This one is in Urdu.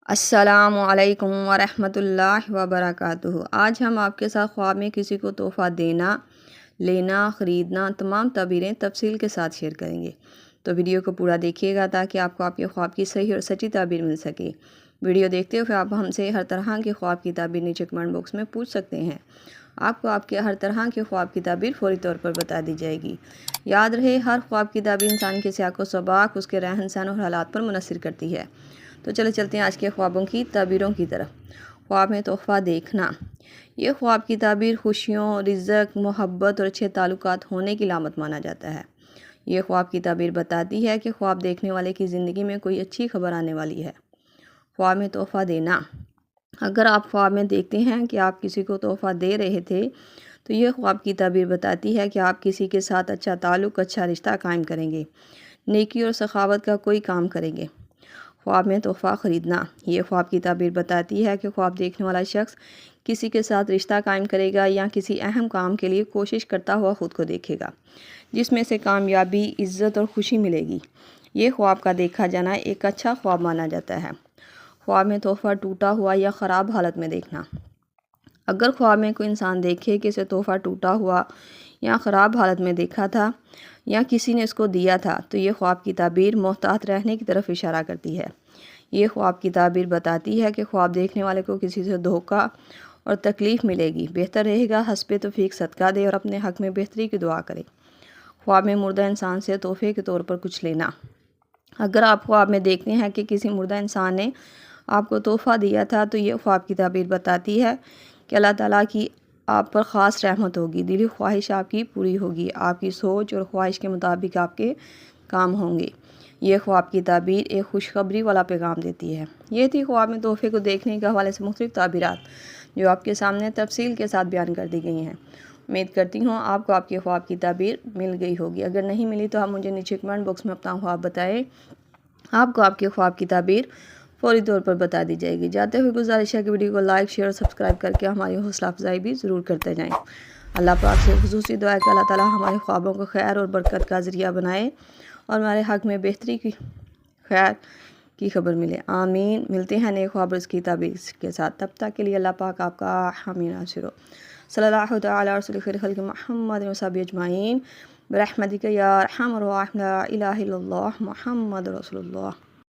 السلام علیکم ورحمۃ اللہ وبرکاتہ۔ آج ہم آپ کے ساتھ خواب میں کسی کو تحفہ دینا، لینا، خریدنا تمام تعبیریں تفصیل کے ساتھ شیئر کریں گے۔ تو ویڈیو کو پورا دیکھیے گا تاکہ آپ کو آپ کے خواب کی صحیح اور سچی تعبیر مل سکے۔ ویڈیو دیکھتے ہوئے آپ ہم سے ہر طرح کے خواب کی تعبیر نیچے کمنٹ باکس میں پوچھ سکتے ہیں۔ آپ کو آپ کے ہر طرح کے خواب کی تعبیر فوری طور پر بتا دی جائے گی۔ یاد رہے، ہر خواب کی تعبیر انسان کے سیاق و سباق، اس کے رہن سہن اور حالات پر منحصر کرتی ہے۔ تو چلتے ہیں آج کے خوابوں کی تعبیروں کی طرف۔ خواب میں تحفہ دیکھنا۔ یہ خواب کی تعبیر خوشیوں، رزق، محبت اور اچھے تعلقات ہونے کی علامت مانا جاتا ہے۔ یہ خواب کی تعبیر بتاتی ہے کہ خواب دیکھنے والے کی زندگی میں کوئی اچھی خبر آنے والی ہے۔ خواب میں تحفہ دینا۔ اگر آپ خواب میں دیکھتے ہیں کہ آپ کسی کو تحفہ دے رہے تھے تو یہ خواب کی تعبیر بتاتی ہے کہ آپ کسی کے ساتھ اچھا تعلق، اچھا رشتہ قائم کریں گے، نیکی اور سخاوت کا کوئی کام کریں گے۔ خواب میں تحفہ خریدنا۔ یہ خواب کی تعبیر بتاتی ہے کہ خواب دیکھنے والا شخص کسی کے ساتھ رشتہ قائم کرے گا یا کسی اہم کام کے لیے کوشش کرتا ہوا خود کو دیکھے گا، جس میں سے کامیابی، عزت اور خوشی ملے گی۔ یہ خواب کا دیکھا جانا ایک اچھا خواب مانا جاتا ہے۔ خواب میں تحفہ ٹوٹا ہوا یا خراب حالت میں دیکھنا۔ اگر خواب میں کوئی انسان دیکھے کہ اسے تحفہ ٹوٹا ہوا یا خراب حالت میں دیکھا تھا یا کسی نے اس کو دیا تھا تو یہ خواب کی تعبیر محتاط رہنے کی طرف اشارہ کرتی ہے۔ یہ خواب کی تعبیر بتاتی ہے کہ خواب دیکھنے والے کو کسی سے دھوکہ اور تکلیف ملے گی۔ بہتر رہے گا حسب توفیق صدقہ دے اور اپنے حق میں بہتری کی دعا کرے۔ خواب میں مردہ انسان سے تحفے کے طور پر کچھ لینا۔ اگر آپ خواب میں دیکھتے ہیں کہ کسی مردہ انسان نے آپ کو تحفہ دیا تھا تو یہ خواب کی تعبیر بتاتی ہے کہ اللہ تعالیٰ کی آپ پر خاص رحمت ہوگی، دلی خواہش آپ کی پوری ہوگی، آپ کی سوچ اور خواہش کے مطابق آپ کے کام ہوں گے۔ یہ خواب کی تعبیر ایک خوشخبری والا پیغام دیتی ہے۔ یہ تھی خواب میں تحفے کو دیکھنے کے حوالے سے مختلف تعبیرات جو آپ کے سامنے تفصیل کے ساتھ بیان کر دی گئی ہیں۔ امید کرتی ہوں آپ کو آپ کے خواب کی تعبیر مل گئی ہوگی۔ اگر نہیں ملی تو آپ مجھے نیچے کمنٹ باکس میں اپنا خواب بتائیں۔ آپ کو آپ کے خواب کی تعبیر فوری طور پر بتا دی جائے گی۔ جاتے ہوئے گزارش ہے کہ ویڈیو کو لائک، شیئر اور سبسکرائب کر کے ہماری حوصلہ افزائی بھی ضرور کرتے جائیں۔ اللہ پاک سے خصوصی دعا ہے کہ اللہ تعالیٰ ہمارے خوابوں کو خیر اور برکت کا ذریعہ بنائے اور ہمارے حق میں بہتری کی خیر کی خبر ملے۔ آمین۔ ملتے ہیں نئے خواب اس کی تعبیر کے ساتھ، تب تک کے لیے اللہ پاک آپ کا حامی ناصر ہو۔ صلی اللہ تعالیٰ علیہ رسول خیر خلق محمد و صحبہ اجمعین برحمتک یا ارحم الراحمین، لا الہ الا اللہ محمد رسول اللہ۔